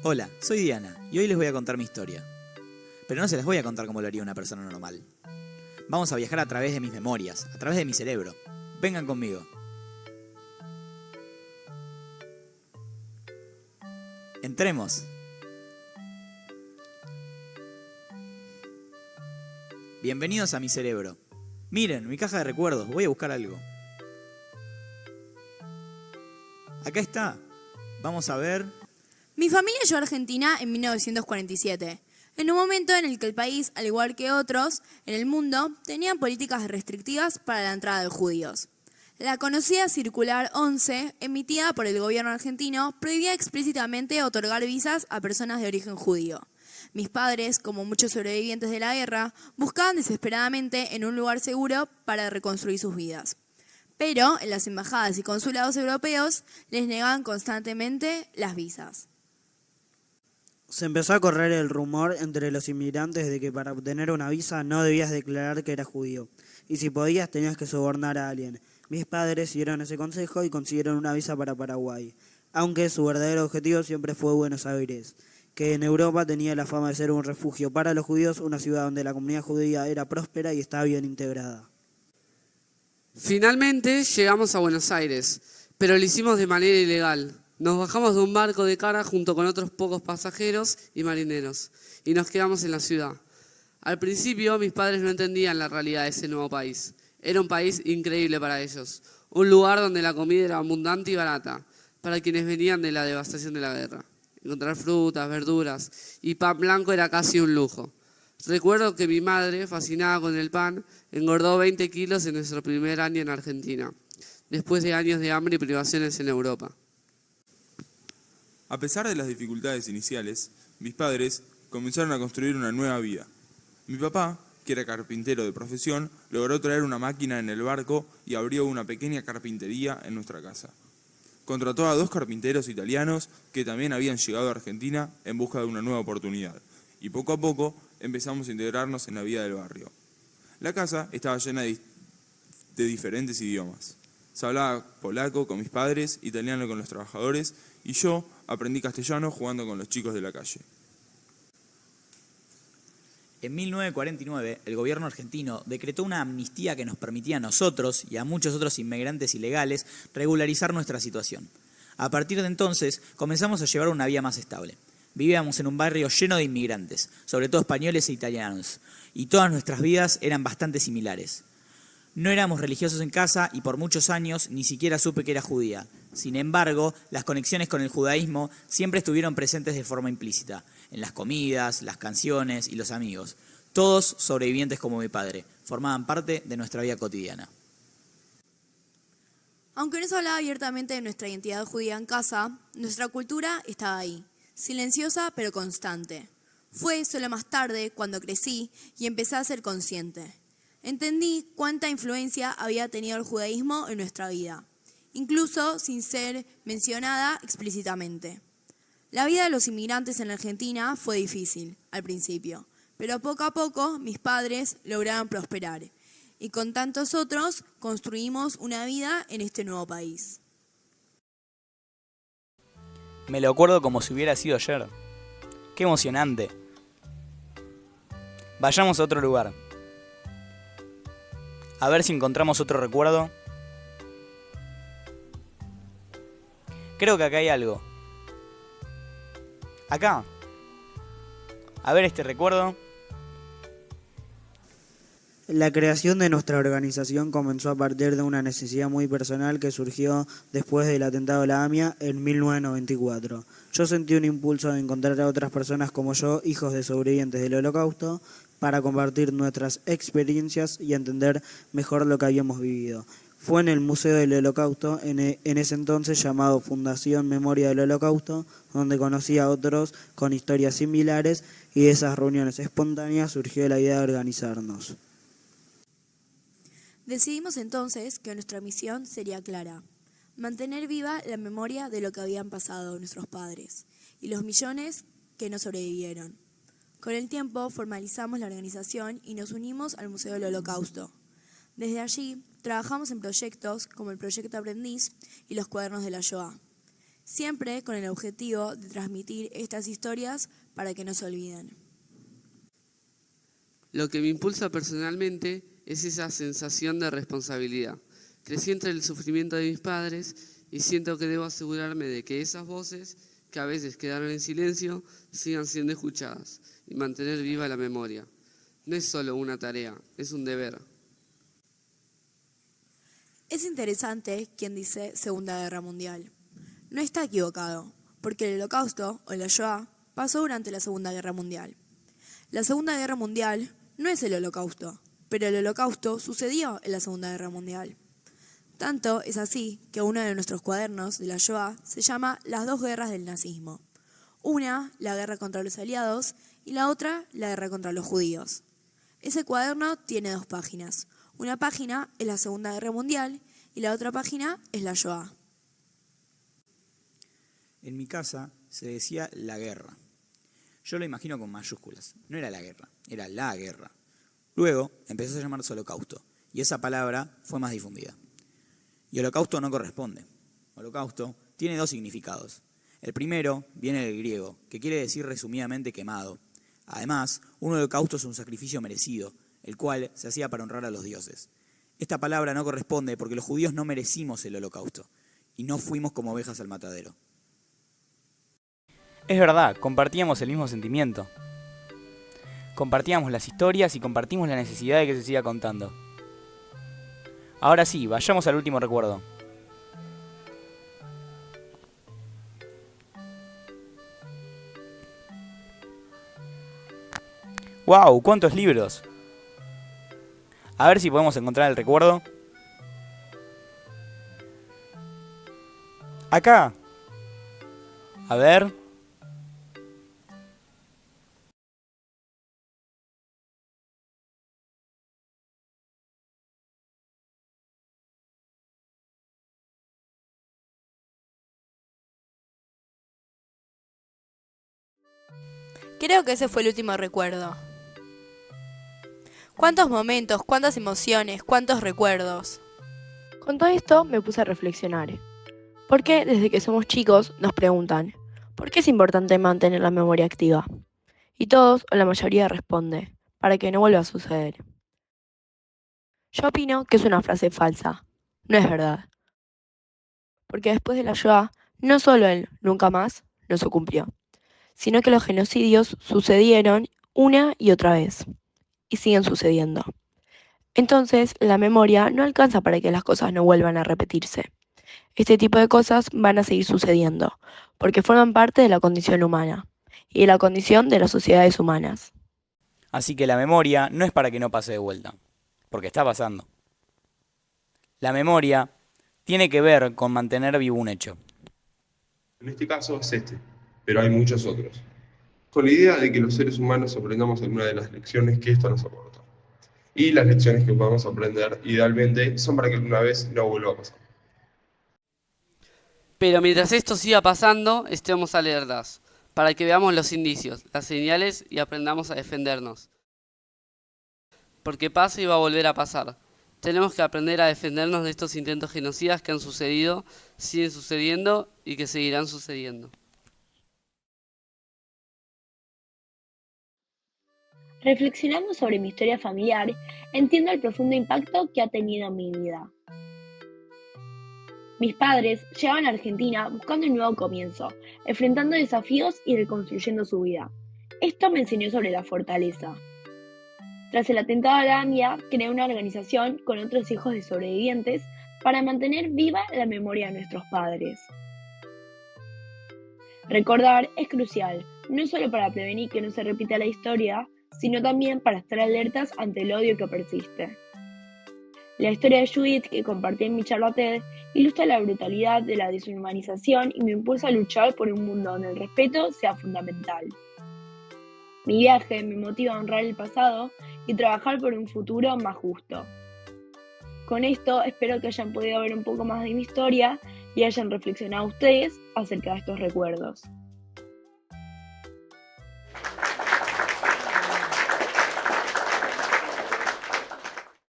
Hola, soy Diana y hoy les voy a contar mi historia. Pero no se las voy a contar como lo haría una persona normal. Vamos a viajar a través de mis memorias, a través de mi cerebro. Vengan conmigo. Entremos. Bienvenidos a mi cerebro. Miren, mi caja de recuerdos, voy a buscar algo. Acá está. Vamos a ver. Mi familia llegó a Argentina en 1947, en un momento en el que el país, al igual que otros en el mundo, tenían políticas restrictivas para la entrada de judíos. La conocida Circular 11, emitida por el gobierno argentino, prohibía explícitamente otorgar visas a personas de origen judío. Mis padres, como muchos sobrevivientes de la guerra, buscaban desesperadamente en un lugar seguro para reconstruir sus vidas. Pero en las embajadas y consulados europeos les negaban constantemente las visas. Se empezó a correr el rumor entre los inmigrantes de que para obtener una visa no debías declarar que eras judío, y si podías tenías que sobornar a alguien. Mis padres siguieron ese consejo y consiguieron una visa para Paraguay, aunque su verdadero objetivo siempre fue Buenos Aires, que en Europa tenía la fama de ser un refugio para los judíos, una ciudad donde la comunidad judía era próspera y estaba bien integrada. Finalmente llegamos a Buenos Aires, pero lo hicimos de manera ilegal. Nos bajamos de un barco de cara junto con otros pocos pasajeros y marineros y nos quedamos en la ciudad. Al principio mis padres no entendían la realidad de ese nuevo país. Era un país increíble para ellos, un lugar donde la comida era abundante y barata para quienes venían de la devastación de la guerra. Encontrar frutas, verduras y pan blanco era casi un lujo. Recuerdo que mi madre, fascinada con el pan, engordó 20 kilos en nuestro primer año en Argentina, después de años de hambre y privaciones en Europa. A pesar de las dificultades iniciales, mis padres comenzaron a construir una nueva vida. Mi papá, que era carpintero de profesión, logró traer una máquina en el barco y abrió una pequeña carpintería en nuestra casa. Contrató a 2 carpinteros italianos que también habían llegado a Argentina en busca de una nueva oportunidad, y poco a poco empezamos a integrarnos en la vida del barrio. La casa estaba llena de diferentes idiomas. Se hablaba polaco con mis padres, italiano con los trabajadores, y yo aprendí castellano jugando con los chicos de la calle. En 1949, el gobierno argentino decretó una amnistía que nos permitía a nosotros y a muchos otros inmigrantes ilegales regularizar nuestra situación. A partir de entonces, comenzamos a llevar una vida más estable. Vivíamos en un barrio lleno de inmigrantes, sobre todo españoles e italianos, y todas nuestras vidas eran bastante similares. No éramos religiosos en casa y por muchos años ni siquiera supe que era judía. Sin embargo, las conexiones con el judaísmo siempre estuvieron presentes de forma implícita, en las comidas, las canciones y los amigos. Todos sobrevivientes como mi padre, formaban parte de nuestra vida cotidiana. Aunque no se hablaba abiertamente de nuestra identidad judía en casa, nuestra cultura estaba ahí, silenciosa pero constante. Fue solo más tarde, cuando crecí y empecé a ser consciente. Entendí cuánta influencia había tenido el judaísmo en nuestra vida, incluso sin ser mencionada explícitamente. La vida de los inmigrantes en Argentina fue difícil al principio, pero poco a poco mis padres lograron prosperar y con tantos otros construimos una vida en este nuevo país. Me lo acuerdo como si hubiera sido ayer. ¡Qué emocionante! Vayamos a otro lugar. A ver si encontramos otro recuerdo. Creo que acá hay algo. Acá. A ver este recuerdo. La creación de nuestra organización comenzó a partir de una necesidad muy personal que surgió después del atentado a la AMIA en 1994. Yo sentí un impulso de encontrar a otras personas como yo, hijos de sobrevivientes del Holocausto, para compartir nuestras experiencias y entender mejor lo que habíamos vivido. Fue en el Museo del Holocausto, en ese entonces llamado Fundación Memoria del Holocausto, donde conocí a otros con historias similares y de esas reuniones espontáneas surgió la idea de organizarnos. Decidimos entonces que nuestra misión sería clara: mantener viva la memoria de lo que habían pasado nuestros padres y los millones que no sobrevivieron. Con el tiempo formalizamos la organización y nos unimos al Museo del Holocausto. Desde allí trabajamos en proyectos como el Proyecto Aprendiz y los Cuadernos de la Shoah. siempre con el objetivo de transmitir estas historias para que no se olviden. Lo que me impulsa personalmente es esa sensación de responsabilidad. Crecí entre el sufrimiento de mis padres y siento que debo asegurarme de que esas voces, que a veces quedaron en silencio, sigan siendo escuchadas y mantener viva la memoria. No es solo una tarea, es un deber. Es interesante quien dice Segunda Guerra Mundial. No está equivocado, porque el Holocausto, o la Shoah, pasó durante la Segunda Guerra Mundial. La Segunda Guerra Mundial no es el Holocausto, pero el Holocausto sucedió en la Segunda Guerra Mundial. Tanto es así que uno de nuestros cuadernos de la Shoah se llama Las dos guerras del nazismo. Una, la guerra contra los aliados, y la otra, la guerra contra los judíos. Ese cuaderno tiene 2 páginas. Una página es la Segunda Guerra Mundial y la otra página es la Shoah. En mi casa se decía la guerra. Yo lo imagino con mayúsculas. No era la guerra, era la guerra. Luego empezó a llamarse holocausto y esa palabra fue más difundida. Y holocausto no corresponde. Holocausto tiene 2 significados. El primero viene del griego, que quiere decir resumidamente quemado. Además, un holocausto es un sacrificio merecido, el cual se hacía para honrar a los dioses. Esta palabra no corresponde porque los judíos no merecimos el holocausto y no fuimos como ovejas al matadero. Es verdad, compartíamos el mismo sentimiento. Compartíamos las historias y compartimos la necesidad de que se siga contando. Ahora sí, vayamos al último recuerdo. ¡Wow! ¡Cuántos libros! A ver si podemos encontrar el recuerdo. ¡Acá! A ver. Creo que ese fue el último recuerdo. ¿Cuántos momentos, cuántas emociones, cuántos recuerdos? Con todo esto me puse a reflexionar. Porque desde que somos chicos nos preguntan, ¿por qué es importante mantener la memoria activa? Y todos o la mayoría responde, para que no vuelva a suceder. Yo opino que es una frase falsa, no es verdad. Porque después de la Shoah, no solo el nunca más no se cumplió, sino que los genocidios sucedieron una y otra vez, y siguen sucediendo. Entonces, la memoria no alcanza para que las cosas no vuelvan a repetirse. Este tipo de cosas van a seguir sucediendo, porque forman parte de la condición humana, y de la condición de las sociedades humanas. Así que la memoria no es para que no pase de vuelta, porque está pasando. La memoria tiene que ver con mantener vivo un hecho. En este caso es este, pero hay muchos otros. Con la idea de que los seres humanos aprendamos alguna de las lecciones que esto nos aporta. Y las lecciones que podamos aprender, idealmente, son para que alguna vez no vuelva a pasar. Pero mientras esto siga pasando, estemos alertas, para que veamos los indicios, las señales y aprendamos a defendernos. Porque pasa y va a volver a pasar. Tenemos que aprender a defendernos de estos intentos genocidas que han sucedido, siguen sucediendo y que seguirán sucediendo. Reflexionando sobre mi historia familiar, entiendo el profundo impacto que ha tenido en mi vida. Mis padres llegaban a Argentina buscando un nuevo comienzo, enfrentando desafíos y reconstruyendo su vida. Esto me enseñó sobre la fortaleza. Tras el atentado a la AMIA, creé una organización con otros hijos de sobrevivientes para mantener viva la memoria de nuestros padres. Recordar es crucial, no solo para prevenir que no se repita la historia, sino también para estar alertas ante el odio que persiste. La historia de Judith que compartí en mi charla TED ilustra la brutalidad de la deshumanización y me impulsa a luchar por un mundo donde el respeto sea fundamental. Mi viaje me motiva a honrar el pasado y trabajar por un futuro más justo. Con esto espero que hayan podido ver un poco más de mi historia y hayan reflexionado ustedes acerca de estos recuerdos.